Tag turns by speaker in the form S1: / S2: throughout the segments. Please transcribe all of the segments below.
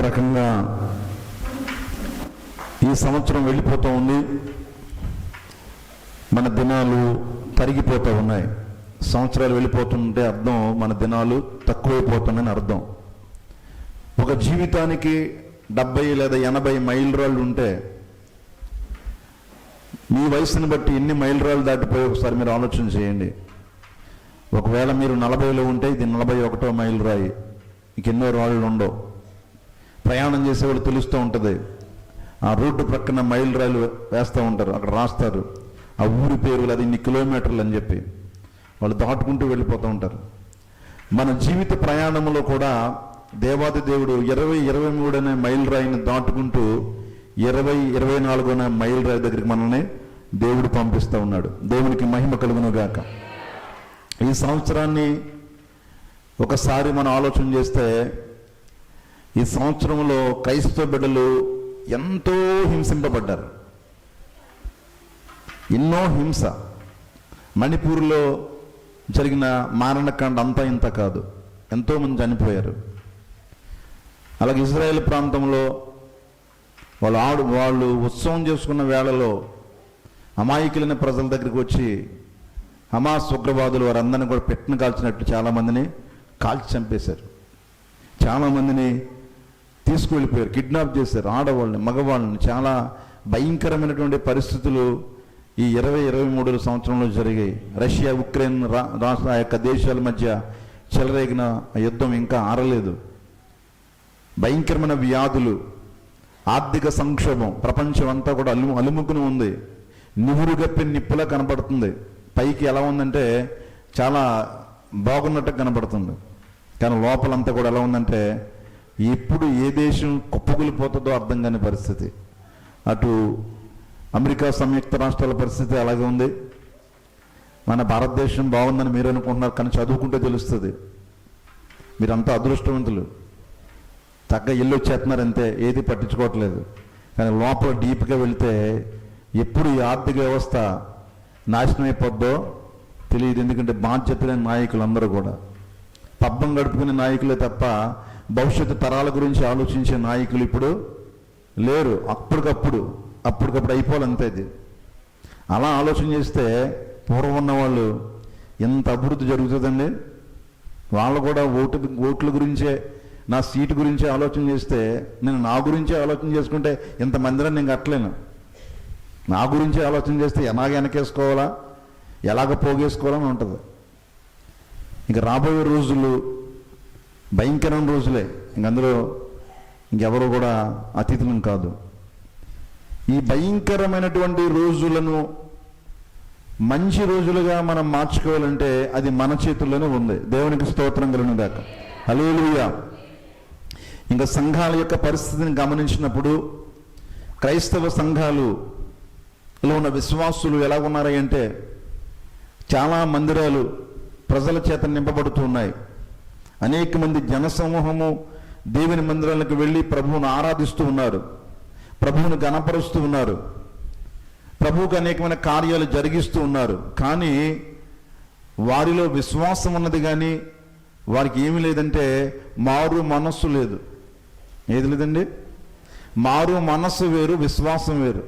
S1: రకంగా ఈ సంవత్సరం వెళ్ళిపోతూ ఉంది. మన దినాలు తరిగిపోతూ ఉన్నాయి. సంవత్సరాలు వెళ్ళిపోతుంటే అర్థం మన దినాలు తక్కువైపోతున్నాయని అర్థం. ఒక జీవితానికి 70 లేదా 80 మైలురాళ్ళు ఉంటే మీ వయసుని బట్టి ఎన్ని మైలురాళ్ళు దాటిపోయి ఒకసారి మీరు ఆలోచన చేయండి. ఒకవేళ మీరు 40లో ఉంటే ఇది 41వ మైలురాయి, ఇంకెన్నో రాళ్ళు ఉండవు. ప్రయాణం చేసేవాళ్ళు తెలుస్తూ ఉంటుంది. ఆ రోడ్డు ప్రక్కన మైలురాళ్ళు వేస్తూ ఉంటారు, అక్కడ రాస్తారు ఆ ఊరి పేరు, అది ఇన్ని కిలోమీటర్లు అని చెప్పి వాళ్ళు దాటుకుంటూ వెళ్ళిపోతూ ఉంటారు. మన జీవిత ప్రయాణంలో కూడా దేవాది దేవుడు 20-23 అనే మైలురాయిని దాటుకుంటూ 20-24 అనే మైలురాయి దగ్గరికి మనల్ని దేవుడు పంపిస్తూ ఉన్నాడు. దేవునికి మహిమ కలుగును గాక. ఈ సంవత్సరాన్ని ఒకసారి మనం ఆలోచన చేస్తే ఈ సంవత్సరంలో క్రైస్తవ బిడ్డలు ఎంతో హింసింపబడ్డారు. ఎన్నో హింస. మణిపూర్లో జరిగిన మారణకాండ అంతా ఇంత కాదు, ఎంతోమంది చనిపోయారు. అలాగే ఇజ్రాయెల్ ప్రాంతంలో వాళ్ళు ఉత్సవం చేసుకున్న వేళలో అమాయకులైన ప్రజల దగ్గరికి వచ్చి హమాస్ ఉగ్రవాదులు వారందరినీ కూడా పెట్టిన కాల్చినట్టు చాలామందిని కాల్చి చంపేశారు. చాలామందిని తీసుకువెళ్ళిపోయారు, కిడ్నాప్ చేశారు, ఆడవాళ్ళని మగవాళ్ళని. చాలా భయంకరమైనటువంటి పరిస్థితులు ఈ 20-23 సంవత్సరంలో జరిగాయి. రష్యా ఉక్రెయిన్ రాష్ట్ర ఆ యొక్క దేశాల మధ్య చెలరేగిన యుద్ధం ఇంకా ఆరలేదు. భయంకరమైన వ్యాధులు, ఆర్థిక సంక్షోభం, ప్రపంచం అంతా కూడా అలుముకుని ఉంది. నివురుగప్పి నిప్పులా కనపడుతుంది. పైకి ఎలా ఉందంటే చాలా బాగున్నట్టు కనపడుతుంది, కానీ లోపలంతా కూడా ఎలా ఉందంటే ఎప్పుడు ఏ దేశం కుప్పకూలిపోతుందో అర్థం కాని పరిస్థితి. అటు అమెరికా సంయుక్త రాష్ట్రాల పరిస్థితి అలాగే ఉంది. మన భారతదేశం బాగుందని మీరు అనుకుంటున్నారు, కానీ చదువుకుంటే తెలుస్తుంది. మీరంతా అదృష్టవంతులు, తగ్గ ఇల్లు వచ్చేస్తున్నారు అంతే, ఏది పట్టించుకోవట్లేదు. కానీ లోపల డీప్గా వెళితే ఎప్పుడు ఈ ఆర్థిక వ్యవస్థ నాశనం అయిపోద్దో తెలియదు. ఎందుకంటే బాధ్యత లేని నాయకులు అందరూ కూడా పబ్బం గడుపుకునే నాయకులే తప్ప భవిష్యత్తు తరాల గురించి ఆలోచించే నాయకులు ఇప్పుడు లేరు. అప్పటికప్పుడు అయిపోవాలంతే. ఇది అలా ఆలోచన చేస్తే పూర్వం ఉన్న వాళ్ళు ఎంత అభివృద్ధి జరుగుతుందండి. వాళ్ళు కూడా ఓట్ల గురించే, నా సీటు గురించే ఆలోచన చేస్తే, నేను నా గురించే ఆలోచన చేసుకుంటే ఇంతమందిని నేను కట్టలేను. నా గురించే ఆలోచన చేస్తే ఎలాగ వెనకేసుకోవాలా, ఎలాగ పోగేసుకోవాలని ఉంటుంది. ఇంక రాబోయే రోజులు భయంకరమైన రోజులే. అందులో ఇంకెవరు కూడా అతిథులం కాదు. ఈ భయంకరమైనటువంటి రోజులను మంచి రోజులుగా మనం మార్చుకోవాలంటే అది మన చేతుల్లోనే ఉంది. దేవునికి స్తోత్రం కలుగును గాక. హల్లెలూయా. ఇంకా సంఘాల యొక్క పరిస్థితిని గమనించినప్పుడు క్రైస్తవ సంఘాలులో ఉన్న విశ్వాసులు ఎలా ఉన్నారై అంటే చాలా మందిరాలు ప్రజల చేత నింపబడుతూ ఉన్నాయి. అనేక మంది జనసమూహము దేవుని మందిరాలకు వెళ్ళి ప్రభువును ఆరాధిస్తూ ఉన్నారు, ప్రభువును గణపరుస్తూ ఉన్నారు, ప్రభువుకు అనేకమైన కార్యాలు జరిగిస్తూ ఉన్నారు. కానీ వారిలో విశ్వాసం ఉన్నది, కానీ వారికి ఏమీ లేదంటే మారు మనస్సు లేదు. ఏది లేదండి? మారు మనస్సు వేరు, విశ్వాసం వేరు.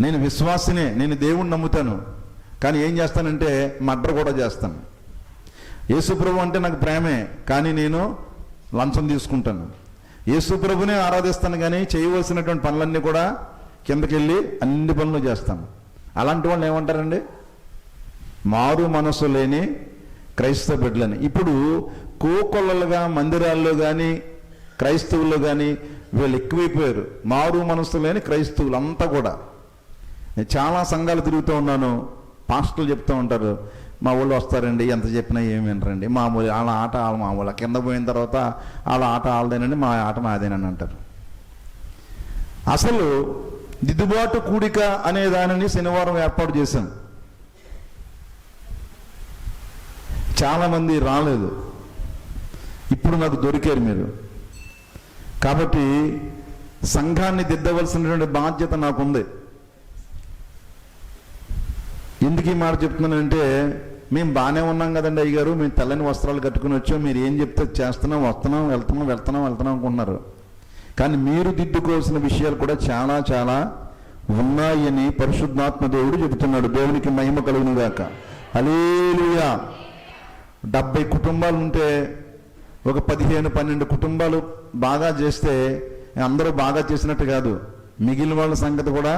S1: నేను విశ్వాసనే, నేను దేవుణ్ణి నమ్ముతాను, కానీ ఏం చేస్తానంటే మర్డర్ కూడా చేస్తాను. యేసుప్రభు అంటే నాకు ప్రేమే, కానీ నేను లంచం తీసుకుంటాను. యేసుప్రభునే ఆరాధిస్తాను, కానీ చేయవలసినటువంటి పనులన్నీ కూడా కిందకెళ్ళి అన్ని పనులు చేస్తాను. అలాంటి వాళ్ళు ఏమంటారండి? మారు మనసు లేని క్రైస్తవ బిడ్డలని. ఇప్పుడు కోకొల్లలుగా మందిరాల్లో కానీ క్రైస్తవుల్లో కానీ వీళ్ళు ఎక్కువైపోయారు. మారు మనసు లేని క్రైస్తవులు అంతా కూడా. నేను చాలా సంఘాలు తిరుగుతూ ఉన్నాను, పాస్టర్లు చెప్తూ ఉంటారు, మా ఊళ్ళో వస్తారండి, ఎంత చెప్పినా ఏమి వినరండి, మామూలు వాళ్ళ ఆట వాళ్ళ మామూలు, కింద పోయిన తర్వాత వాళ్ళ ఆట వాళ్ళదేనండి, మా ఆట మాదేనని అంటారు. అసలు దిద్దుబాటు కూడిక అనే దానిని శనివారం ఏర్పాటు చేశాం. చాలామంది రాలేదు, ఇప్పుడు నాకు దొరికారు మీరు. కాబట్టి సంఘాన్ని దిద్దవలసినటువంటి బాధ్యత నాకుంది. ఎందుకు ఈ మాట చెప్తున్నానంటే మేము బాగానే ఉన్నాం కదండి అయ్యగారు, మేము తెల్లని వస్త్రాలు కట్టుకుని వచ్చాం, మీరు ఏం చెప్తే చేస్తున్నాం, వస్తున్నాం, వెళ్తున్నాం అనుకుంటున్నారు. కానీ మీరు దిద్దుకోవాల్సిన విషయాలు కూడా చాలా చాలా ఉన్నాయని పరిశుద్ధాత్మ దేవుడు చెబుతున్నాడు. దేవునికి మహిమ కలుగును గాక. హల్లెలూయా. 70 కుటుంబాలు ఉంటే ఒక 15-12 కుటుంబాలు బాగా చేస్తే అందరూ బాగా చేసినట్టు కాదు. మిగిలిన వాళ్ళ సంగతి కూడా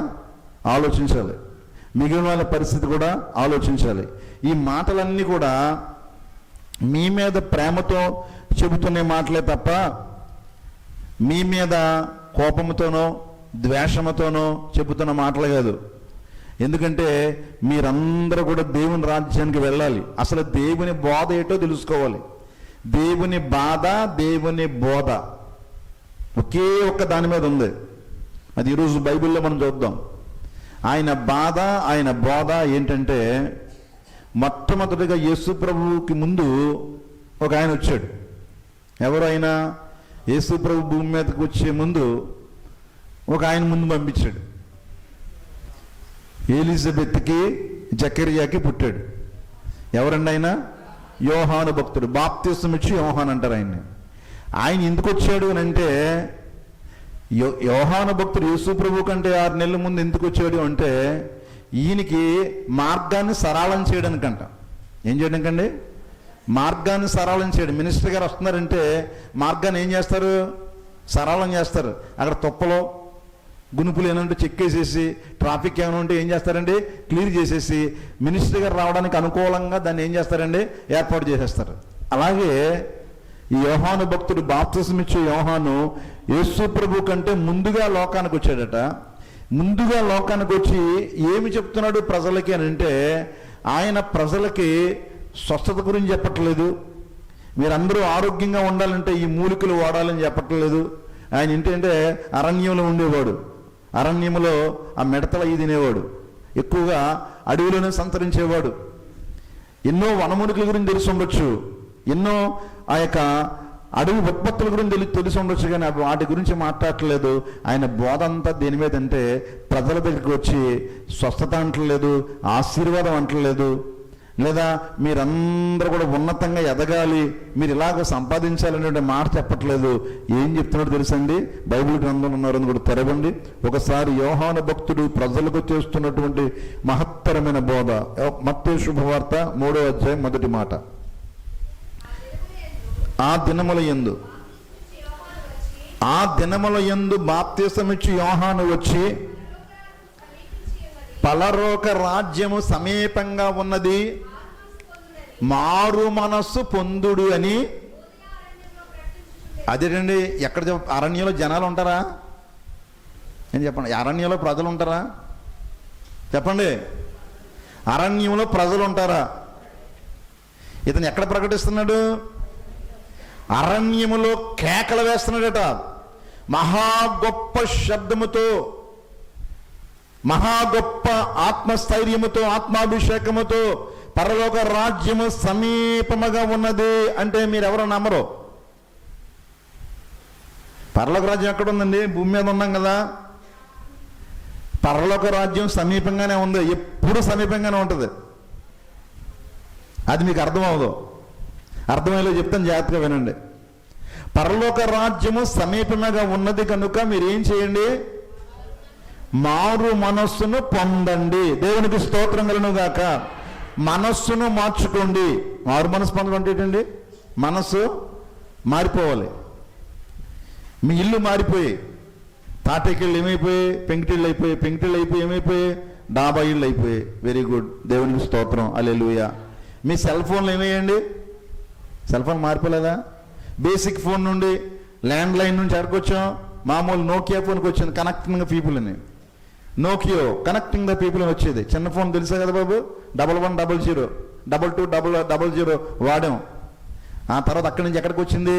S1: ఆలోచించాలి, మిగిలిన వాళ్ళ పరిస్థితి కూడా ఆలోచించాలి. ఈ మాటలన్నీ కూడా మీ మీద ప్రేమతో చెబుతున్న మాటలే తప్ప మీ మీద కోపంతోనో ద్వేషముతోనో చెబుతున్న మాటలు కాదు. ఎందుకంటే మీరందరూ కూడా దేవుని రాజ్యానికి వెళ్ళాలి. అసలు దేవుని బోధ ఏంటో తెలుసుకోవాలి. దేవుని బాధ, దేవుని బోధ ఒకే ఒక్క దాని మీద ఉంది. అది ఈరోజు బైబిల్లో మనం చూద్దాం. ఆయన బాధ, ఆయన బోధ ఏంటంటే, మొట్టమొదటిగా యేసు ప్రభువుకి ముందు ఒక ఆయన వచ్చాడు. ఎవరు ఆయన? యేసు ప్రభు భూమి మీదకి వచ్చే ముందు ఒక ఆయన ముందు పంపించాడు. ఎలిజబెత్కి జకర్యాకి పుట్టాడు. ఎవరండి ఆయన? యోహాను భక్తుడు. బాప్తిసం ఇచ్చి యోహాన్ అంటారు ఆయన్ని. ఆయన ఎందుకు వచ్చాడు అని అంటే, యోహాను భక్తుడు యేసు ప్రభు కంటే 6 నెలల ముందు ఎందుకు వచ్చాడు అంటే, ఈయనకి మార్గాన్ని సరళం చేయడానికంట. ఏం చేయడానికండి? మార్గాన్ని సరళం చేయడం. మినిస్టర్ గారు వస్తున్నారంటే మార్గాన్ని ఏం చేస్తారు? సరళం చేస్తారు. అక్కడ తుప్పలో గునుపులు ఏమంటే చెక్కేసేసి, ట్రాఫిక్ ఏమైనా ఉంటే ఏం చేస్తారండి? క్లియర్ చేసేసి మినిస్టర్ గారు రావడానికి అనుకూలంగా దాన్ని ఏం చేస్తారండి? ఏర్పాటు చేసేస్తారు. అలాగే ఈ యోహాను భక్తుడు, బాప్తిసం ఇచ్చే యోహాను యేసు ప్రభు కంటే ముందుగా లోకానికి వచ్చాడట. ముందుగా లోకానికి వచ్చి ఏమి చెప్తున్నాడు ప్రజలకి అని అంటే, ఆయన ప్రజలకి స్వస్థత గురించి చెప్పట్లేదు, మీరందరూ ఆరోగ్యంగా ఉండాలంటే ఈ మూలికలు వాడాలని చెప్పట్లేదు. ఆయన ఏంటంటే అరణ్యంలో ఉండేవాడు. అరణ్యంలో ఆ మిడతల ఈ తినేవాడు. ఎక్కువగా అడవిలోనే సంతరించేవాడు. ఎన్నో వనమూలికల గురించి తెలిసి ఉండొచ్చు, ఎన్నో ఆ యొక్క అడవి ఉత్పత్తుల గురించి తెలిసి ఉండొచ్చు, కానీ వాటి గురించి మాట్లాడట్లేదు. ఆయన బోధ అంతా దేని మీద అంటే, ప్రజల దగ్గరికి వచ్చి స్వస్థత అంటలేదు, ఆశీర్వాదం అంటలేదు, లేదా మీరందరూ కూడా ఉన్నతంగా ఎదగాలి, మీరు ఇలాగ సంపాదించాలనే మాట చెప్పట్లేదు. ఏం చెప్తున్నాడు తెలుసండి? బైబిల్ గ్రంథంలో ఉన్నారని కూడా తెరవండి ఒకసారి. యోహాను భక్తుడు ప్రజలకు చేస్తున్నటువంటి మహత్తరమైన బోధ. మత్తయి శుభవార్త 3వ అధ్యాయం 1వ మాట. ఆ దినముల యందు బాప్తిసమిచ్చి యోహాను వచ్చి, పరలోక రాజ్యము సమీపంగా ఉన్నది, మారు మనస్సు పొందుడు అని. అదేంటండి, ఎక్కడ అరణ్యంలో జనాలు ఉంటారా? ఏం చెప్పండి, అరణ్యంలో ప్రజలు ఉంటారా? చెప్పండి, అరణ్యంలో ప్రజలు ఉంటారా? ఇతను ఎక్కడ ప్రకటిస్తున్నాడు? అరణ్యములో కేకలు వేస్తున్నాడట. మహా గొప్ప శబ్దముతో, మహా గొప్ప ఆత్మస్థైర్యముతో, ఆత్మాభిషేకముతో, పరలోక రాజ్యము సమీపముగా ఉన్నది అంటే మీరెవరో నమ్మరు. పరలోక రాజ్యం ఎక్కడ ఉందండి? భూమి మీద ఉన్నాం కదా. పరలోక రాజ్యం సమీపంగానే ఉంది, ఎప్పుడు సమీపంగానే ఉంటుంది. అది మీకు అర్థమవుదు. అర్థమయ్యేలా చెప్తాను, జాగ్రత్తగా వినండి. పరలోక రాజ్యము సమీపంగా ఉన్నది కనుక మీరు ఏం చేయండి? మారు మనస్సును పొందండి. దేవునికి స్తోత్రం కలుగును గాక. మనస్సును మార్చుకోండి. మారు మనస్సు పొందడం అంటే ఏంటండి? మనస్సు మారిపోవాలి. మీ ఇల్లు మారిపోయి, తాటకిళ్ళు ఏమైపోయి? పెంకిటిళ్ళు అయిపోయి. పెంకిటిళ్ళు అయిపోయి ఏమైపోయి? డాబా ఇళ్ళు అయిపోయి. వెరీ గుడ్, దేవునికి స్తోత్రం, హల్లెలూయా. మీ సెల్ ఫోన్లు ఏమేయండి? సెల్ ఫోన్ మారిపోలేదా? బేసిక్ ఫోన్ నుండి, ల్యాండ్ లైన్ నుంచి ఎక్కడికొచ్చాం? మామూలు నోకియా ఫోన్కి వచ్చింది, కనెక్టింగ్ ద పీపుల్ అని. నోకియో కనెక్టింగ్ ద పీపుల్ అని వచ్చేది. చిన్న ఫోన్ తెలుసా కదా బాబు? 1100, 2200 వాడాం. ఆ తర్వాత అక్కడి నుంచి ఎక్కడికి వచ్చింది?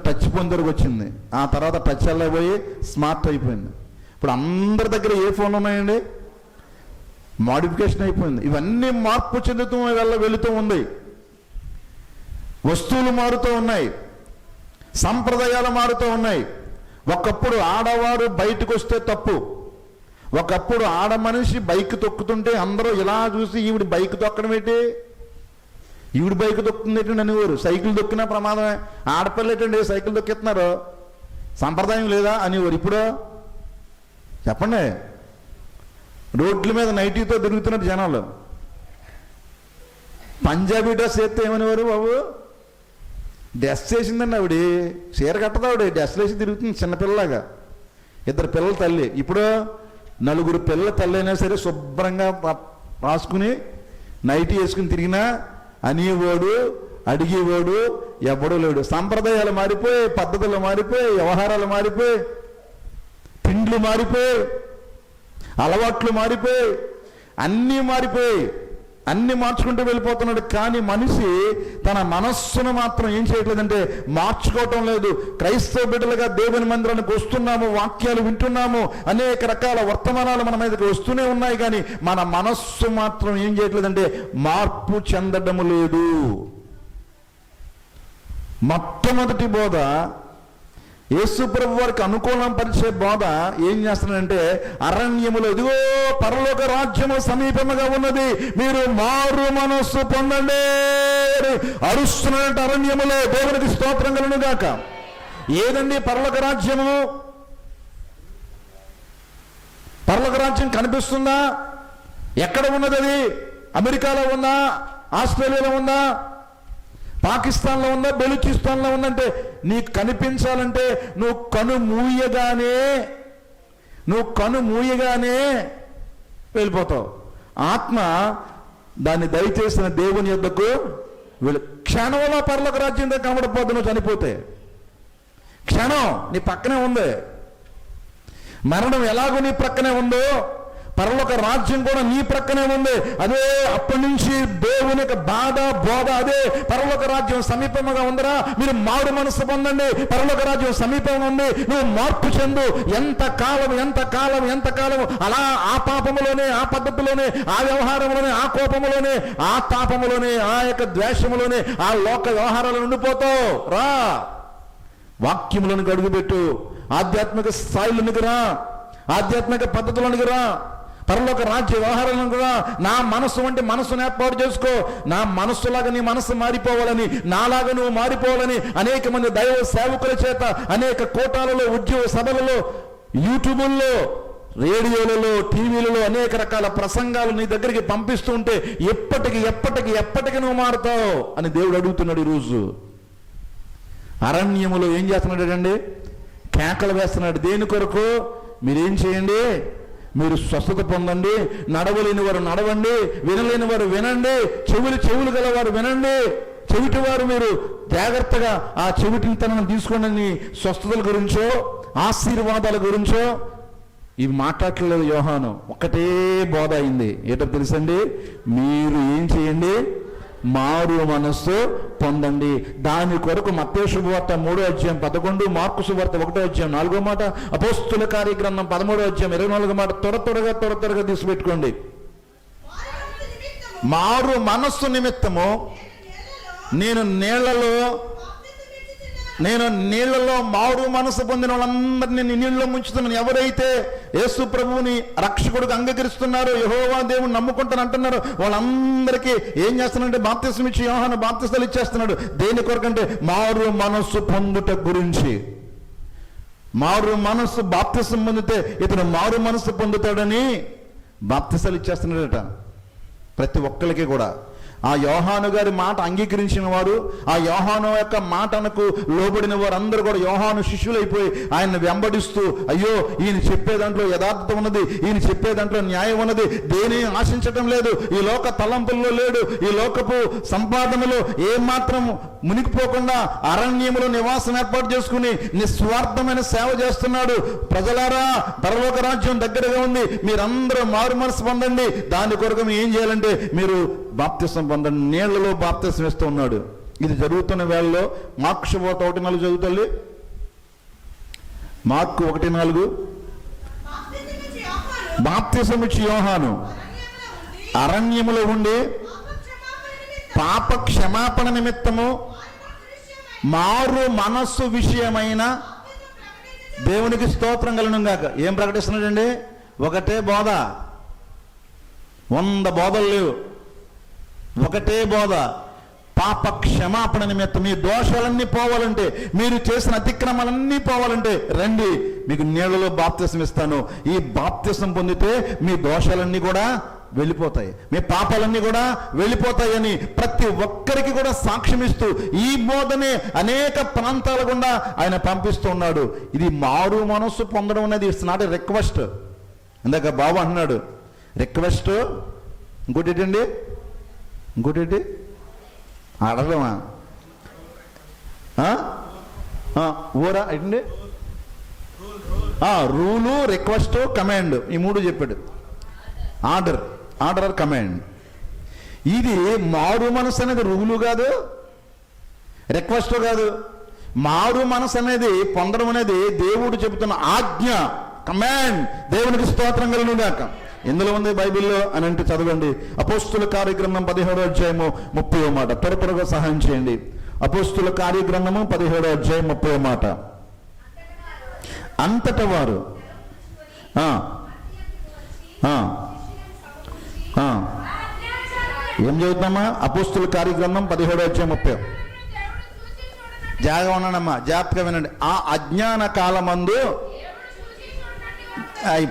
S1: టచ్ ఫోన్ దగ్గరకు వచ్చింది. ఆ తర్వాత టచ్ వెళ్ళబోయి స్మార్ట్ అయిపోయింది. ఇప్పుడు అందరి దగ్గర ఏ ఫోన్లు ఉన్నాయండి? మాడిఫికేషన్ అయిపోయింది. ఇవన్నీ మార్పు చెందుతూ వెళుతూ ఉంది. వస్తువులు మారుతూ ఉన్నాయి, సంప్రదాయాలు మారుతూ ఉన్నాయి. ఒకప్పుడు ఆడవారు బయటకు వస్తే తప్పు, ఒకప్పుడు ఆడ మనిషి బైక్ తొక్కుతుంటే అందరూ ఇలా చూసి ఈవిడ బైక్ తొక్కడం ఏంటి, ఈవిడ బైక్ తొక్కుతుంది ఏంటండి అనేవారు. సైకిల్ తొక్కినా ప్రమాదమే, ఆడపిల్ల ఏంటండి సైకిల్ తొక్కిస్తున్నారు, సంప్రదాయం లేదా అనేవారు. ఇప్పుడు చెప్పండి, రోడ్ల మీద నైటీతో తిరుగుతున్నారు జనాలు. పంజాబీ డ్రెస్ వేస్తే ఏమనేవారు, బాబు డ్రెస్ వేసిందండి ఆవిడ, చీర కట్టదు ఆవిడ, డ్రెస్ వేసి తిరుగుతుంది చిన్నపిల్లలాగా. 2 పిల్లల తల్లి. ఇప్పుడు 4 పిల్లల తల్లి అయినా సరే శుభ్రంగా రాసుకుని నైటీ వేసుకుని తిరిగినా అనేవాడు అడిగేవాడు ఎవడో లేడు. సంప్రదాయాలు మారిపోయి, పద్ధతులు మారిపోయి, వ్యవహారాలు మారిపోయి, తిండ్లు మారిపోయి, అలవాట్లు మారిపోయి, అన్నీ మారిపోయి, అన్ని మార్చుకుంటూ వెళ్ళిపోతున్నాడు. కానీ మనిషి తన మనస్సును మాత్రం ఏం చేయట్లేదంటే మార్చుకోవటం లేదు. క్రైస్తవ బిడ్డలుగా దేవుని మందిరానికి వస్తున్నాము, వాక్యాలు వింటున్నాము, అనేక రకాల వర్తమానాలు మన మీదకి వస్తూనే ఉన్నాయి, కానీ మన మనస్సు మాత్రం ఏం చేయట్లేదంటే మార్పు చెందడము లేదు. మొట్టమొదటి బోధ, యేసు ప్రభు వారికి అనుకూలం పరిచే బోధ ఏం చేస్తున్నాడంటే, అరణ్యములో ఇదిగో పరలోక రాజ్యము సమీపముగా ఉన్నది, మీరు మారు మనస్సు పొందండి అరుస్తున్నట్టు అరణ్యములో. దేవునికి స్తోత్రం కలుగును గాక. ఏదండి పరలోక రాజ్యము? పరలోక రాజ్యం కనిపిస్తుందా? ఎక్కడ ఉన్నది అది? అమెరికాలో ఉందా? ఆస్ట్రేలియాలో ఉందా? పాకిస్తాన్లో ఉందా? బెలూచిస్తాన్లో ఉందంటే నీకు కనిపించాలంటే నువ్వు కను మూయగానే వెళ్ళిపోతావు. ఆత్మ దాన్ని దయచేసిన దేవుని యొద్దకు క్షణంలో పరలోక రాజ్యం దగ్గర కనబడిపోద్దు. నువ్వు చనిపోతే క్షణం నీ పక్కనే ఉంది. మరణం ఎలాగో నీ ప్రక్కనే ఉందో పరలోక రాజ్యం కూడా నీ ప్రక్కనే ఉంది. అదే అప్పటి నుంచి దేవుని యొక్క బాధ బోధ అదే, పరలోక రాజ్యం సమీపంగా ఉందరా, మీరు మారు మనసు పొందండి, పరలోక రాజ్యం సమీపంగా ఉంది, నువ్వు మార్పు చెందు. ఎంతకాలం అలా ఆ పాపములోనే, ఆ పద్ధతిలోనే, ఆ వ్యవహారంలోనే, ఆ కోపములోనే, ఆ తాపములోనే, ఆ యొక్క ద్వేషములోనే, ఆ లోక వ్యవహారాలు ఉండిపోతావు. రా వాక్యములను అడుగుపెట్టు, ఆధ్యాత్మిక స్థాయిలోనికి రా, ఆధ్యాత్మిక పద్ధతులకు రా, పరలోక రాజ్య వ్యవహారాలను కూడా నా మనస్సు వంటి మనస్సును ఏర్పాటు చేసుకో. నా మనస్సులాగా నీ మనస్సు మారిపోవాలని, నాలాగా నువ్వు మారిపోవాలని అనేక మంది దైవ సేవకుల చేత అనేక కోటాలలో, ఉద్యోగ సభలలో, యూట్యూబుల్లో, రేడియోలలో, టీవీలలో అనేక రకాల ప్రసంగాలు నీ దగ్గరికి పంపిస్తూ ఉంటే ఎప్పటికి నువ్వు మారుతావు అని దేవుడు అడుగుతున్నాడు. ఈరోజు అరణ్యములో ఏం చేస్తున్నాడు అండి? కేకలు వేస్తున్నాడు. దేని కొరకు? మీరేం చేయండి, మీరు స్వస్థత పొందండి, నడవలేని వారు నడవండి, వినలేని వారు వినండి, చెవులు గలవారు వినండి, చెవిటివారు మీరు జాగ్రత్తగా ఆ చెవిటితనం తీసుకోండి. స్వస్థతల గురించో ఆశీర్వాదాల గురించో ఇవి మాట్లాడలేదు యోహాను. ఒకటే బోధ అయింది. ఏంటో తెలుసండి? మీరు ఏం చేయండి? మారు మనస్సు పొందండి. దాని కొరకు మత్తయి శుభవార్త 3వ అధ్యాయం 11, మార్కు శుభవార్త 1వ అధ్యాయం 4వ మాట, అపోస్తుల కార్యగ్రంథం 13వ అధ్యాయం 24వ మాట త్వరగా తీసిపెట్టుకోండి. మారు మనస్సు నిమిత్తము నేను నీళ్లలో మారు మనసు పొందిన వాళ్ళందరినీ నీళ్ళలో ముంచుతున్నాను. ఎవరైతే యేసు ప్రభువుని రక్షకుడికి అంగీకరిస్తున్నారో, యెహోవా దేవుని నమ్ముకుంటాను అంటున్నారో వాళ్ళందరికీ ఏం చేస్తున్నాడంటే బాప్తిసం ఇచ్చి యోహాను బాప్తిసాలు ఇచ్చేస్తున్నాడు. దేని కొరకంటే మారు మనస్సు పొందుట గురించి. మారు మనస్సు బాప్తిసం పొందితే ఇతను మారు మనస్సు పొందుతాడని బాప్తిసాలు ఇచ్చేస్తున్నాడట ప్రతి ఒక్కరికి కూడా. ఆ యోహాను గారి మాట అంగీకరించిన వారు, ఆ యోహాను యొక్క మాటనకు లోబడిన వారు అందరూ కూడా యోహాను శిష్యులైపోయి ఆయన్ని వెంబడిస్తూ, అయ్యో ఈయన చెప్పే దాంట్లో యథార్థత ఉన్నది, ఈయన చెప్పే దాంట్లో న్యాయం ఉన్నది, దేని ఆశించటం లేదు, ఈ లోక తలంపుల్లో లేడు, ఈ లోకపు సంపాదనలో ఏమాత్రం మునిగిపోకుండా అరణ్యములో నివాసం ఏర్పాటు చేసుకుని నిస్వార్థమైన సేవ చేస్తున్నాడు. ప్రజలారా, పరలోక రాజ్యం దగ్గరగా ఉంది, మీరందరూ మారు మనసు పొందండి. దాని కొరకు ఏం చేయాలంటే మీరు బాప్తిసం పొందండి. నీళ్లలో బాప్తిసం ఇస్తూ ఉన్నాడు. ఇది జరుగుతున్న వేళలో మార్కు శుభవార్త 1:4 చదువుతుంది. మార్కు 1:4 బాప్తిసం ఇచ్చి యోహాను అరణ్యములో ఉండి పాప క్షమాపణ నిమిత్తము మారు మనస్సు విషయమైన దేవునికి స్తోత్రం కలుగును గాక. ఏం ప్రకటిస్తున్నాడండి? ఒకటే బోధ, 100 బోధలు లేవు, ఒకటే బోధ. పాప క్షమాపణ నిమిత్తం మీ దోషాలన్నీ పోవాలంటే, మీరు చేసిన అతిక్రమాలన్నీ పోవాలంటే రండి, మీకు నీళ్ళలో బాప్తిసం ఇస్తాను. ఈ బాప్తిసం పొందితే మీ దోషాలన్నీ కూడా వెళ్ళిపోతాయి, మీ పాపాలన్నీ కూడా వెళ్ళిపోతాయని ప్రతి ఒక్కరికి కూడా సాక్ష్యం ఇస్తూ ఈ బోధనే అనేక ప్రాంతాల గుండా ఆయన పంపిస్తూ ఉన్నాడు. ఇది మారు మనస్సు పొందడం అనేది ఇట్స్ నాట్ ఎ రిక్వెస్ట్. ఇందాక బాబు అంటున్నాడు రిక్వెస్ట్, ఇంకోటి ఏంటండి, ఇంకోటి అడగమా, ఊరా ఏంటండి, రూలు, రిక్వెస్ట్, కమాండ్, ఈ 3 చెప్పాడు. Order or command. ఇది మారు మనసు అనేది రూలు కాదు, రిక్వెస్ట్ కాదు. మారు మనసు అనేది పొందడం అనేది దేవుడు చెబుతున్న ఆజ్ఞ, కమాండ్. దేవునికి స్తోత్రం కలుగుగాక. ఎందులో ఉంది బైబిల్లో అని అంటే చదవండి. అపోస్తుల కార్యగ్రంథం 17వ అధ్యాయము 30వ మాట. త్వరగా సహాయం చేయండి. అపోస్తుల కార్యగ్రంథము 17వ అధ్యాయం 30వ మాట. అంతట వారు ఏం చదువుతామా? అపోస్తుల కార్యగ్రంథం 17వ అధ్యాయం 30. జాగ్రత్తగా ఉన్నానమ్మా, జాగ్రత్తగా వినండి. ఆ అజ్ఞాన కాలమందు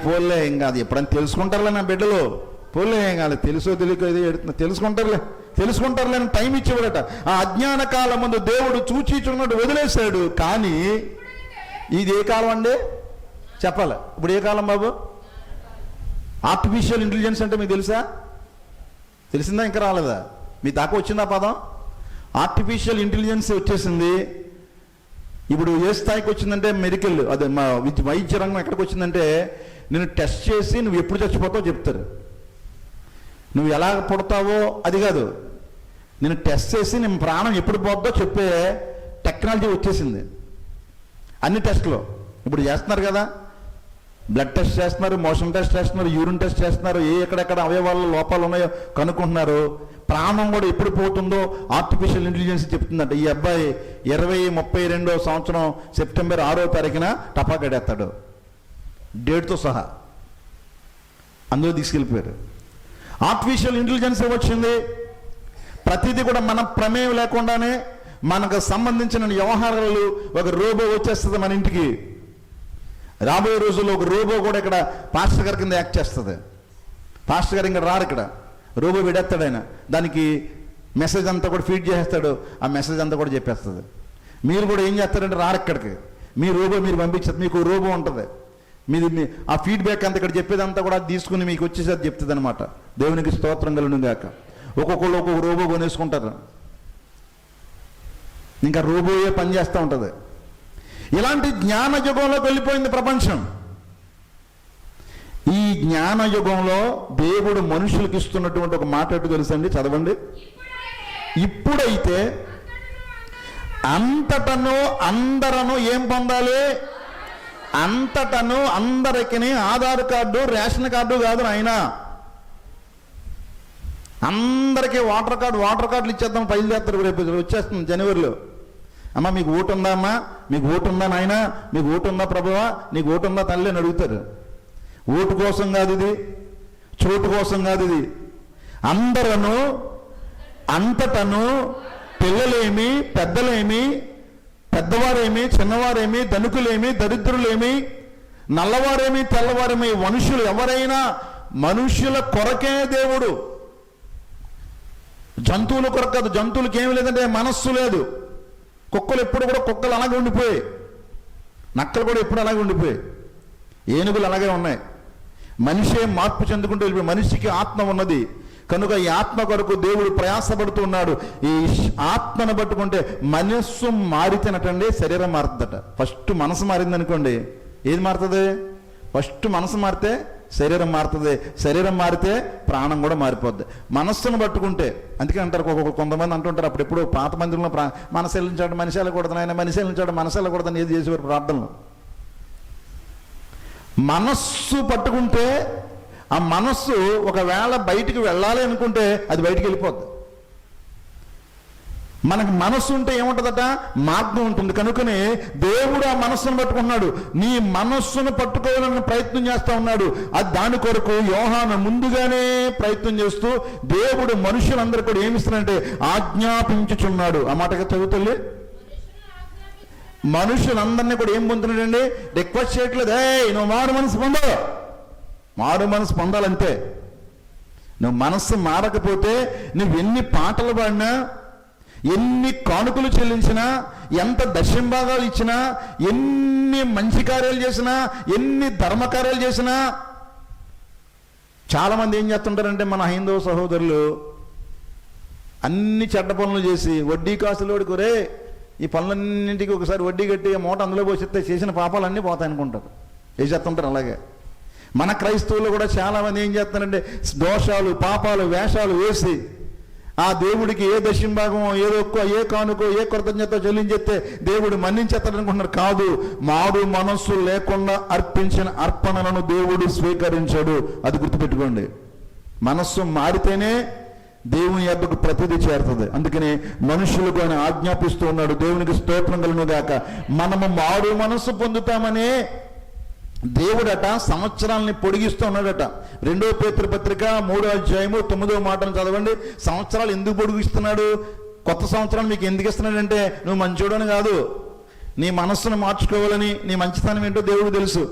S1: పోలే ఏం కాదు, ఎప్పుడైనా తెలుసుకుంటారులే నా బిడ్డలు, పోలే ఏం కాదు, తెలుసో తెలియక తెలుసుకుంటారులే అని టైం ఇచ్చేవాడట. ఆ అజ్ఞాన కాలం ముందు దేవుడు చూచిచున్నట్టు వదిలేశాడు. కానీ ఇది ఏ కాలం అండి చెప్పాలి? ఇప్పుడు ఏ కాలం బాబు? ఆర్టిఫిషియల్ ఇంటెలిజెన్స్ అంటే మీకు తెలుసా? తెలిసిందా? ఇంకా రాలేదా? మీ దాకా వచ్చిందా పదం? ఆర్టిఫిషియల్ ఇంటెలిజెన్స్ వచ్చేసింది. ఇప్పుడు ఏ స్థాయికి వచ్చిందంటే మెడికల్, అదే మా వైద్య రంగం ఎక్కడికి వచ్చిందంటే, నేను టెస్ట్ చేసి నువ్వు ఎప్పుడు చచ్చిపోతావో చెప్తారు. నువ్వు ఎలా పుడతావో అది కాదు, నేను టెస్ట్ చేసి నేను ప్రాణం ఎప్పుడు పోద్దో చెప్పే టెక్నాలజీ వచ్చేసింది. అన్ని టెస్టులు ఇప్పుడు చేస్తున్నారు కదా, బ్లడ్ టెస్ట్ చేస్తున్నారు, మోషన్ టెస్ట్ చేస్తున్నారు, యూరిన్ టెస్ట్ చేస్తున్నారు, ఎక్కడెక్కడ అవయవాల్లో లోపాలు ఉన్నాయో కనుక్కుంటున్నారు. ప్రాణం కూడా ఎప్పుడు పోతుందో ఆర్టిఫిషియల్ ఇంటెలిజెన్స్ చెప్తుందంట. ఈ అబ్బాయి 2032వ సంవత్సరం సెప్టెంబర్ 6వ తారీఖున టపాకడేస్తాడు, డేట్తో సహా. అందులో తీసుకెళ్ళిపోయారు. ఆర్టిఫిషియల్ ఇంటెలిజెన్స్ వచ్చింది. ప్రతిదీ కూడా మన ప్రమేయం లేకుండానే మనకు సంబంధించిన వ్యవహారాలు ఒక రోబో వచ్చేస్తుంది మన ఇంటికి. రాబోయే రోజుల్లో ఒక రోబో కూడా ఇక్కడ పాస్టర్ గారి కింద యాక్ట్ చేస్తుంది. పాస్టర్ గారు ఇంకా రారు, ఇక్కడ రోబో విడేస్తాడు ఆయన. దానికి మెసేజ్ అంతా కూడా ఫీడ్ చేసేస్తాడు, ఆ మెసేజ్ అంతా కూడా చెప్పేస్తుంది. మీరు కూడా ఏం చేస్తారంటే రారు ఇక్కడికి, మీ రోబో మీరు పంపించేది. మీకు రోబో ఉంటుంది, మీది ఆ ఫీడ్బ్యాక్ అంతా ఇక్కడ చెప్పేదంతా కూడా తీసుకుని మీకు వచ్చేసేది చెప్తుంది అనమాట. దేవునికి స్తోత్రం కలుగును గాక. ఒక్కొక్కళ్ళు ఒక్కొక్క రోబో కొనేసుకుంటారు, ఇంకా రోబోయే పని చేస్తూ ఉంటుంది. ఇలాంటి జ్ఞాన యుగంలోకి వెళ్ళిపోయింది ప్రపంచం. ఈ జ్ఞాన యుగంలో దేవుడు మనుషులకు ఇస్తున్నటువంటి ఒక మాట ఎటు తెలుసండి, చదవండి. ఇప్పుడైతే అంతటను అందరను ఏం పొందాలి? అంతటను అందరికి ఆధార్ కార్డు, రేషన్ కార్డు కాదు నాయన, అందరికీ వాటర్ కార్డులు ఇచ్చేద్దాం, ఫైల్ చేస్తారు. రేపు వచ్చేస్తుంది జనవరిలో. అమ్మ మీకు ఓటు ఉందా? అమ్మా మీకు ఓటు ఉందా నాయన? మీకు ఓటు ఉందా ప్రభువా? నీకు ఓటు ఉందా తల్లి అని అడుగుతారు. ఓటు కోసం కాదు ఇది, చోటు కోసం కాదు ఇది. అందరను అంతటను, పిల్లలేమి పెద్దలేమి, పెద్దవారేమి చిన్నవారేమి, ధనికులేమి దరిద్రులేమి, నల్లవారేమి తెల్లవారేమి, మనుషులు ఎవరైనా మనుషుల కొరకే దేవుడు. జంతువుల కొరకు కాదు. జంతువులకి ఏమి లేదంటే మనస్సు లేదు. కుక్కలు ఎప్పుడు కూడా కుక్కలు అలాగే ఉండిపోయాయి, నక్కలు కూడా ఎప్పుడు అలాగే ఉండిపోయాయి, ఏనుగులు అలాగే ఉన్నాయి. మనిషే మార్పు చెందుకుంటూ వెళ్ళిపోయి, మనిషికి ఆత్మ ఉన్నది కనుక ఈ ఆత్మ కొరకు దేవుడు ప్రయాసపడుతూ ఉన్నాడు. ఈ ఆత్మను పట్టుకుంటే మనస్సు మారితేనటండి శరీరం మారుతుందట. ఫస్ట్ మనసు మారింది అనుకోండి, ఏది మారుతుంది? ఫస్ట్ మనసు మారితే శరీరం మారుతుంది, శరీరం మారితే ప్రాణం కూడా మారిపోద్ది. మనస్సును పట్టుకుంటే, అందుకే అంటారు కొంతమంది అంటుంటారు, అప్పుడెప్పుడు పాత మందిరంలో మనసు వెళ్ళించాడు మనిషి వెళ్ళకూడదు, ఆయన మనిషి వెళ్ళించాడు మనసు వెళ్ళకూడదని ఏది చేసేవారు ప్రార్థనలు. మనస్సు పట్టుకుంటే ఆ మనస్సు ఒకవేళ బయటికి వెళ్ళాలి అనుకుంటే అది బయటికి వెళ్ళిపోద్ది. మనకు మనస్సు ఉంటే ఏముంటుందట? మార్గం ఉంటుంది. కనుకనే దేవుడు ఆ మనస్సును పట్టుకున్నాడు. నీ మనస్సును పట్టుకోవాలని ప్రయత్నం చేస్తూ ఉన్నాడు. అది దాని కొరకు యోహాను ముందుగానే ప్రయత్నం చేస్తూ దేవుడు మనుషులందరూ కూడా ఏమిస్తున్నాడంటే ఆజ్ఞాపించుచున్నాడు. ఆ మాటగా చదువుతుంది. మనుషులందరినీ కూడా ఏం పొందుతున్నాడండి? రిక్వెస్ట్ చేయట్లేదు, నువ్వు మారు మనసు పొందో. మారు మనసు పొందాలంతే. నువ్వు మనస్సు మారకపోతే నువ్వు ఎన్ని పాటలు పాడినా, ఎన్ని కానుకలు చెల్లించినా, ఎంత దశంభాగాలు ఇచ్చినా, ఎన్ని మంచి కార్యాలు చేసినా, ఎన్ని ధర్మకార్యాలు చేసినా, చాలామంది ఏం చేస్తుంటారంటే మన హైందవ సహోదరులు అన్ని చెడ్డ పనులు చేసి వడ్డీ కాసులు ఓడుకోరే ఈ పనులన్నింటికి ఒకసారి వడ్డీ కట్టి మూట అందులో పోసిస్తే చేసిన పాపాలన్నీ పోతాయి అనుకుంటారు. ఏం చేస్తుంటారు? అలాగే మన క్రైస్తవులు కూడా చాలామంది ఏం చేస్తారంటే దోషాలు, పాపాలు, వేషాలు వేసి ఆ దేవుడికి ఏ దశంభాగమో, ఏదో ఏ కానుకో, ఏ కృతజ్ఞత చెల్లించేస్తే దేవుడు మన్నించేస్తాడనుకుంటున్నారు. కాదు, మారు మనస్సు లేకుండా అర్పించిన అర్పణలను దేవుడు స్వీకరించాడు. అది గుర్తుపెట్టుకోండి. మనస్సు మారితేనే దేవుని యొద్దకు ప్రతిదీ చేరుతుంది. అందుకనే మనుషులకు ఆయన ఆజ్ఞాపిస్తూ ఉన్నాడు. దేవునికి స్తోత్రం కలుగును గాక. మనము మారు మనస్సు పొందుతామనే దేవుడట సంవత్సరాలని పొడిగిస్తూ ఉన్నాడట. 2 పేతురు పత్రిక 3వ అధ్యాయము 9వ మాటను చదవండి. సంవత్సరాలు ఎందుకు పొడిగిస్తున్నాడు? కొత్త సంవత్సరం మీకు ఎందుకు ఇస్తున్నాడంటే నువ్వు మంచోడని కాదు, నీ మనస్సును మార్చుకోవాలని, నీ మంచితనం ఏంటో దేవుడు తెలుసు.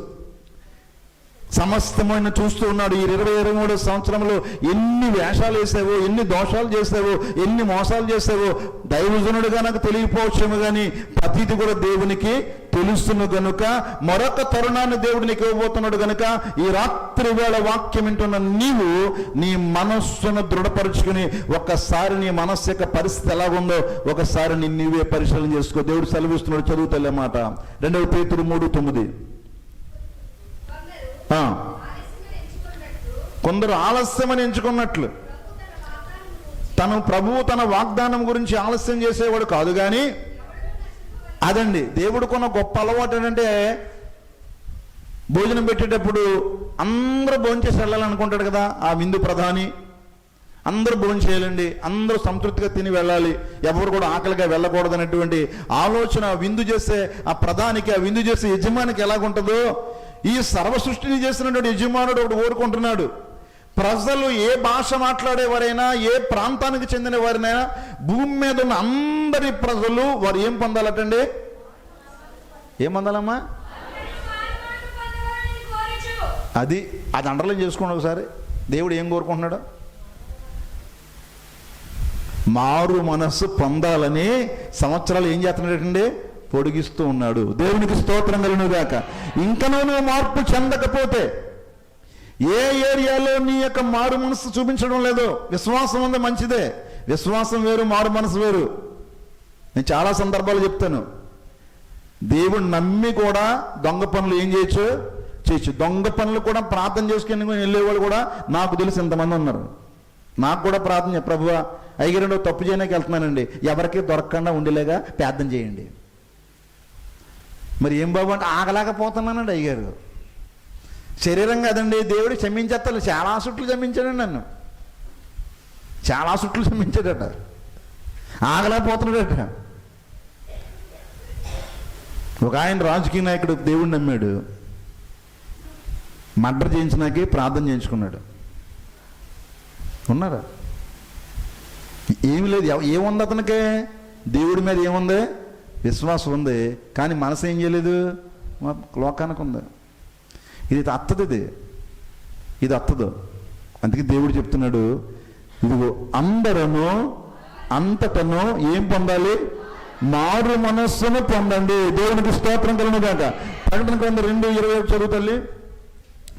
S1: సమస్తమైన చూస్తూ ఉన్నాడు. ఈ 2023 సంవత్సరంలో ఎన్ని వేషాలు వేసావో, ఎన్ని దోషాలు చేసావో, ఎన్ని మోసాలు చేసావో దైవజనుడుగా నాకు తెలియకపోవచ్చేమో కానీ ప్రతిది కూడా దేవునికి తెలుస్తును గనుక మరొక తరుణాన్ని దేవుడు నీకు ఇవ్వబోతున్నాడు గనుక ఈ రాత్రి వేళ వాక్యం వింటున్న నీవు నీ మనస్సును దృఢపరుచుకుని ఒక్కసారి నీ మనస్సు యొక్క పరిస్థితి ఎలాగుందో ఒకసారి నీవే పరిశీలన చేసుకో. దేవుడు సెలవిస్తున్నాడు. చదువుతలే మాట 2 పేతురు 3:9. కొందరు ఆలస్యమని ఎంచుకున్నట్లు ప్రభువు తన వాగ్దానం గురించి ఆలస్యం చేసేవాడు కాదు. కానీ అదండి దేవుడికున్న గొప్ప అలవాటు ఏంటంటే భోజనం పెట్టేటప్పుడు అందరూ భోంచేసి వెళ్ళాలనుకుంటాడు కదా. ఆ విందు ప్రధాని అందరూ భోజనం చేయాలండి, అందరూ సంతృప్తిగా తిని వెళ్ళాలి, ఎవరు కూడా ఆకలిగా వెళ్ళకూడదు అనేటువంటి ఆలోచన విందు చేసే ఆ ప్రధానికి, ఆ విందు చేసే యజమానికి ఎలాగుంటుందో ఈ సర్వ సృష్టిని చేసినటువంటి యజమానుడు ఒకటి కోరుకుంటున్నాడు. ప్రజలు ఏ భాష మాట్లాడేవారైనా, ఏ ప్రాంతానికి చెందిన వారైనా, భూమి మీద ఉన్న అందరి ప్రజలు వారు ఏం పొందాలటండి? ఏం పొందాలమ్మా? అది అండర్లైన్ చేసుకోండి ఒకసారి. దేవుడు ఏం కోరుకుంటున్నాడు? మారు మనస్సు పొందాలని సంవత్సరాలు ఏం చేస్తున్నాడండి? పొడిగిస్తూ ఉన్నాడు. దేవునికి స్తోత్రం కలుగును గాక. ఇంకనూ నువ్వు మార్పు చెందకపోతే, ఏ ఏరియాలో నీ యొక్క మారు మనసు చూపించడం లేదో, విశ్వాసం ఉంది మంచిదే, విశ్వాసం వేరు, మారు మనసు వేరు. నేను చాలా సందర్భాలు చెప్తాను. దేవుడు నమ్మి కూడా దొంగ పనులు ఏం చేయొచ్చు? దొంగ పనులు కూడా ప్రార్థన చేసుకుని వెళ్ళేవాళ్ళు కూడా నాకు తెలిసి ఇంతమంది ఉన్నారు. నాకు కూడా ప్రార్థన, ప్రభువా అయ్యగారు తప్పు చేయడానికి వెళ్తున్నానండి, ఎవరికి దొరకకుండా ఉండేలాగా ప్రార్థన చేయండి. మరి ఏం బాబు అంటే ఆగలేకపోతున్నానండి అయ్యగారు. శరీరం కదండి, దేవుడు క్షమించేస్తాడు. చాలా సుట్లు క్షమించాడండి నన్ను, చాలా సుట్లు క్షమించాడట. ఆగలేకపోతున్నాడట. ఒక ఆయన రాజకీయ నాయకుడు దేవుడు నమ్మాడు, మర్డర్ చేయించినాకే ప్రార్థన చేయించుకున్నాడు. ఉన్నారా? ఏమి లేదు. ఏముంది అతనికే? దేవుడి మీద ఏముంది? విశ్వాసం ఉంది. కానీ మనసు ఏం చేయలేదు? లోకానికి ఉంది. ఇది అత్తది, ఇది అత్తదు. అందుకే దేవుడు చెప్తున్నాడు, ఇదిగో అందరూ అంతటను ఏం పొందాలి? మారు మనస్సును పొందండి. దేవునికి స్తోత్రం కలుగును గాక. ప్రకటన గ్రంథం 2:21 చదువుతల్లి.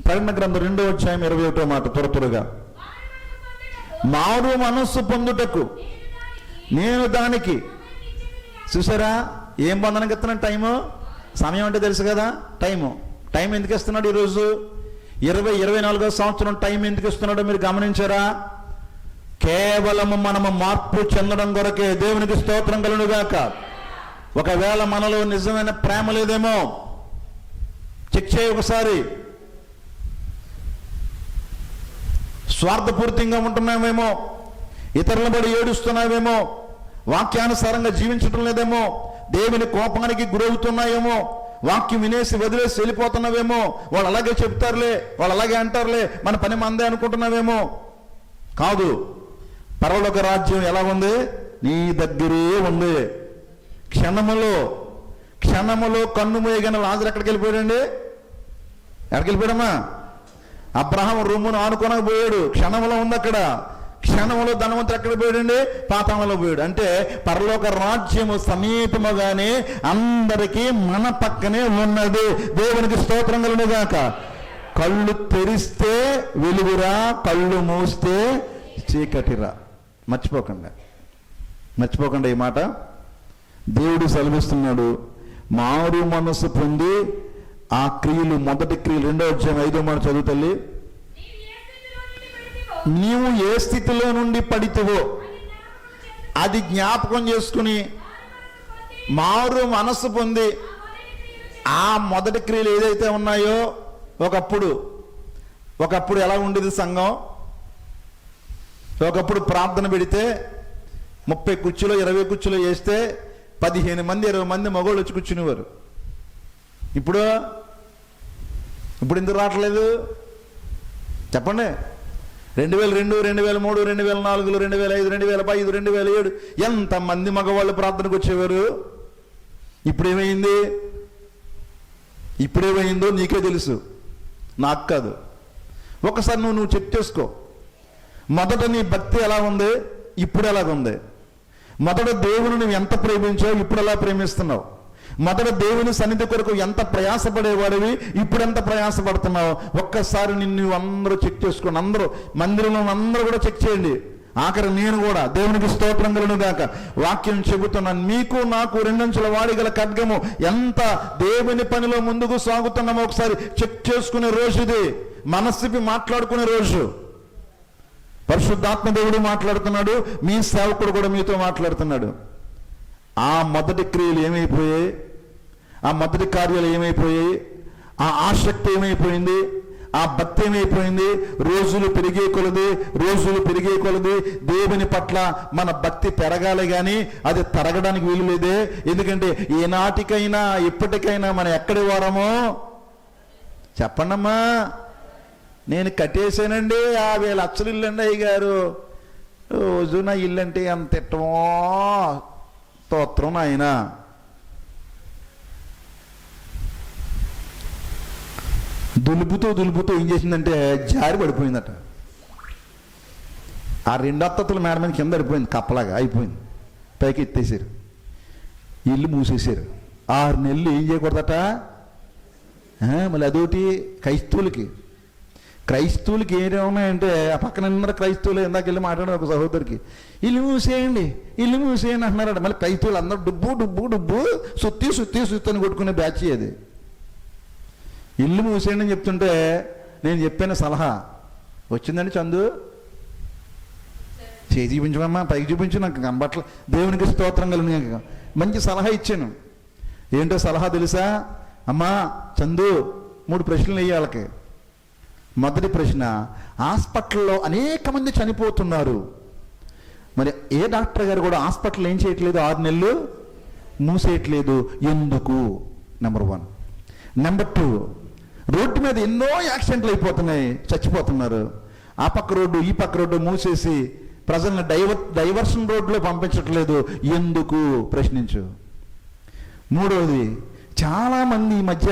S1: ప్రకటన గ్రంథం 2వ అధ్యాయం 21వ మాట త్వరగా. మారు మనస్సు పొందుటకు నేను దానికి, చూసారా ఏం పొందడానికి ఇస్తున్నాడు? టైము, సమయం అంటే తెలుసు కదా. టైం ఎందుకు ఇస్తున్నాడు? ఈరోజు 2024వ సంవత్సరం టైం ఎందుకు ఇస్తున్నాడో మీరు గమనించారా? కేవలము మనము మార్పు చెందడం కొరకే. దేవునికి స్తోత్రం కలుగును గాక. ఒకవేళ మనలో నిజమైన ప్రేమ లేదేమో చెక్ చేయి ఒకసారి. స్వార్థపూరితంగా ఉంటున్నామేమో, ఇతరుల బడి ఏడుస్తున్నావేమో, వాక్యానుసారంగా జీవించడం లేదేమో, దేవుని కోపానికి గురవుతున్నాయేమో, వాక్యం వినేసి వదిలేసి వెళ్ళిపోతున్నావేమో, వాళ్ళు అలాగే చెప్తారులే, వాళ్ళు అలాగే అంటారులే, మన పని మందే అనుకుంటున్నావేమో. కాదు, పరలోక రాజ్యం ఎలా ఉంది? నీ దగ్గరే ఉంది. క్షణములో కన్ను మూయగానే లాజరు ఎక్కడికి వెళ్ళిపోయాడండి? ఎక్కడికి వెళ్ళిపోయాడమ్మా? అబ్రహాం రొమ్మును ఆనుకోనకు పోయాడు, క్షణంలో ఉంది అక్కడ. క్షణంలో ధనవంతుడు ఎక్కడ పోయాడండి? పాతాళంలో పోయాడు. అంటే పరలోక రాజ్యము సమీపముగానే అందరికీ మన పక్కనే ఉన్నది. దేవునికి స్తోత్రం కలుగును గాక. కళ్ళు తెరిస్తే వెలుగురా, కళ్ళు మూస్తే చీకటిరా. మర్చిపోకండి ఈ మాట. దేవుడు సెలవిస్తున్నాడు, మారు మనసు పొంది ఆ క్రియలు, మొదటి క్రియలు 2వ అధ్యాయం 5వ మాట చదువు తల్లి. నీవు ఏ స్థితిలో నుండి పడితివో అది జ్ఞాపకం చేసుకుని మారు మనసు పొంది ఆ మొదటి క్రియలు ఏదైతే ఉన్నాయో, ఒకప్పుడు ఎలా ఉండేది సంఘం? ఒకప్పుడు ప్రార్థన పెడితే 30 కుర్చీలో 20 కుర్చీలో వేస్తే 15 మంది 20 మంది మగవాళ్ళు వచ్చి కూర్చునేవారు. ఇప్పుడు ఎందుకు రావట్లేదు చెప్పండి? 2002, 2003, 2004, 2005, 2005, 2007 ఎంతమంది మగవాళ్ళు ప్రార్థనకు వచ్చేవారు? ఇప్పుడేమైందో నీకే తెలుసు, నాకు కాదు. ఒకసారి నువ్వు చెక్ చేసుకో. మొదట నీ భక్తి ఎలా ఉంది, ఇప్పుడు ఎలాగుంది? మొదట దేవుని నువ్వు ఎంత ప్రేమించావు, ఇప్పుడు ఎలా ప్రేమిస్తున్నావు? మొదట దేవుని సన్నిధి కొరకు ఎంత ప్రయాసపడేవాడివి, ఇప్పుడు ఎంత ప్రయాసపడుతున్నావు? ఒక్కసారి నిన్ను అందరూ చెక్ చేసుకోండి. అందరూ మందిరంలో అందరూ కూడా చెక్ చేయండి. ఆఖరి నేను కూడా. దేవునికి స్తోత్రం కలుగును గాక. వాక్యం చెబుతున్నాను, మీకు నాకు 2 అంచుల వాడిగల ఖడ్గము ఎంత దేవుని పనిలో ముందుకు సాగుతున్నామో ఒకసారి చెక్ చేసుకునే రోజు ఇది. మనస్సుకి మాట్లాడుకునే రోజు. పరిశుద్ధాత్మ దేవుడు మాట్లాడుతున్నాడు, మీ సేవకుడు కూడా మీతో మాట్లాడుతున్నాడు. ఆ మొదటి క్రియలు ఏమైపోయాయి? ఆ మొదటి కార్యాలు ఏమైపోయాయి? ఆ ఆసక్తి ఏమైపోయింది? ఆ భక్తి ఏమైపోయింది? రోజులు పెరిగే కొలది దేవుని పట్ల మన భక్తి పెరగాలి, కానీ అది తరగడానికి వీలు లేదే. ఎందుకంటే ఏనాటికైనా ఇప్పటికైనా మనం ఎక్కడి వారమో చెప్పండమ్మా. నేను కట్టేశానండి 50 లక్షలు ఇల్లండి అయ్యగారు, రోజు నా ఇల్లంటే ఎంత ఇట్టమో స్తోత్రం ఆయన. దులుపుతూ ఏం చేసిందంటే జారి పడిపోయిందట. ఆ 2 అత్తతుల మేడ మీద కింద పడిపోయింది, కప్పలాగా అయిపోయింది. పైకి ఎత్తేసారు, ఇల్లు మూసేశారు. 6 నెలలు ఏం చేయకూడదట. మళ్ళీ అదోటి క్రైస్తవులకి ఏమన్నాయంటే, ఆ పక్కన అందరూ క్రైస్తవులు. ఇందాక వెళ్ళి మాట్లాడారు ఒక సహోదరికి, ఇల్లు మూసేయండి అంటున్నారట. మళ్ళీ క్రైస్తవులు అందరూ డుబ్బు సుత్తి అని కొట్టుకునే బ్యాచ్ అది. ఇల్లు మూసేయండి అని చెప్తుంటే నేను చెప్పిన సలహా వచ్చిందండి. చందు చేయి చూపించమమ్మా, పైకి చూపించు, నాకు కనబట్ల. దేవునికి స్తోత్రం కలుగును. మంచి సలహా ఇచ్చాను. ఏంటో సలహా తెలుసా? అమ్మా చందు, 3 ప్రశ్నలు వేయాలి వాళ్ళకి. మొదటి ప్రశ్న, హాస్పిటల్లో అనేక మంది చనిపోతున్నారు, మరి ఏ డాక్టర్ గారు కూడా హాస్పిటల్ ఏం చేయట్లేదు, 6 నెలలు మూసేయట్లేదు, ఎందుకు? నెంబర్ 1. నెంబర్ 2, రోడ్డు మీద ఎన్నో యాక్సిడెంట్లు అయిపోతున్నాయి, చచ్చిపోతున్నారు. ఆ పక్క రోడ్డు ఈ పక్క రోడ్డు మూసేసి ప్రజల్ని డైవర్షన్ రోడ్లో పంపించట్లేదు, ఎందుకు? ప్రశ్నించు. 3వది, చాలామంది ఈ మధ్య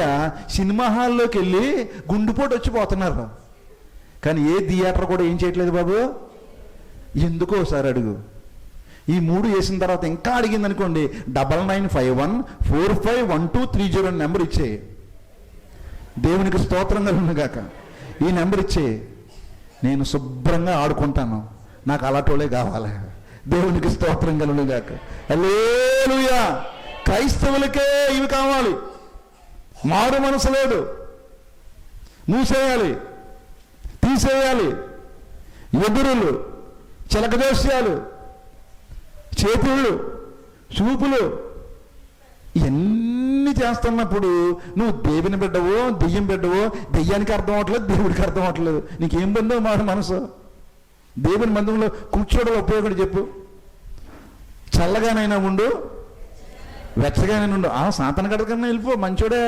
S1: సినిమా హాల్లోకి వెళ్ళి గుండెపోటు వచ్చిపోతున్నారు, కానీ ఏ థియేటర్ కూడా ఏం చేయట్లేదు బాబు, ఎందుకో ఒకసారి అడుగు. ఈ 3 వేసిన తర్వాత ఇంకా అడిగింది అనుకోండి, 9951451230 నెంబర్ ఇచ్చే. దేవునికి స్తోత్రం కలుగును గాక. ఈ నెంబర్ ఇచ్చే, నేను శుభ్రంగా ఆడుకుంటాను, నాకు అలాంటోళ్ళే కావాలి. దేవునికి స్తోత్రం కలుగును గాక. హల్లెలూయా. క్రైస్తవులకే ఇవి కావాలి. మారు మనసు లేదు, మూసేయాలి, తీసేయాలి. ఎదురులు, చిలకదోష్యాలు, చేతులు, చూపులు ఇవన్నీ చేస్తున్నప్పుడు నువ్వు దేవుని బిడ్డవో దెయ్యం బిడ్డవో, దెయ్యానికి అర్థం అవట్లేదు, దేవుడికి అర్థం అవట్లేదు. నీకేం బందో మారు మనసు? దేవుని మందిరంలో కూర్చోవడం ఉపయోగం చెప్పు. చల్లగానైనా ఉండు, వెచ్చగానైనా ఉండు. సాతాను గడి కన్నా వెళ్ళిపో, మంచోడే,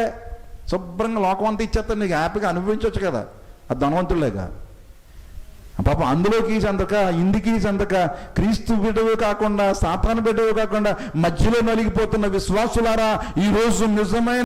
S1: శుభ్రంగా లోకం అంతా ఇచ్చేస్తాను, నీకు హ్యాపీగా అనుభవించవచ్చు కదా, అది ధనవంతులేక. పాప అందులోకి చెందక, ఇందుకి చెందక, క్రీస్తు బిడ్డవు కాకుండా సాతాను బిడ్డవు కాకుండా మధ్యలో నలిగిపోతున్న విశ్వాసులారా, ఈరోజు నిజమైన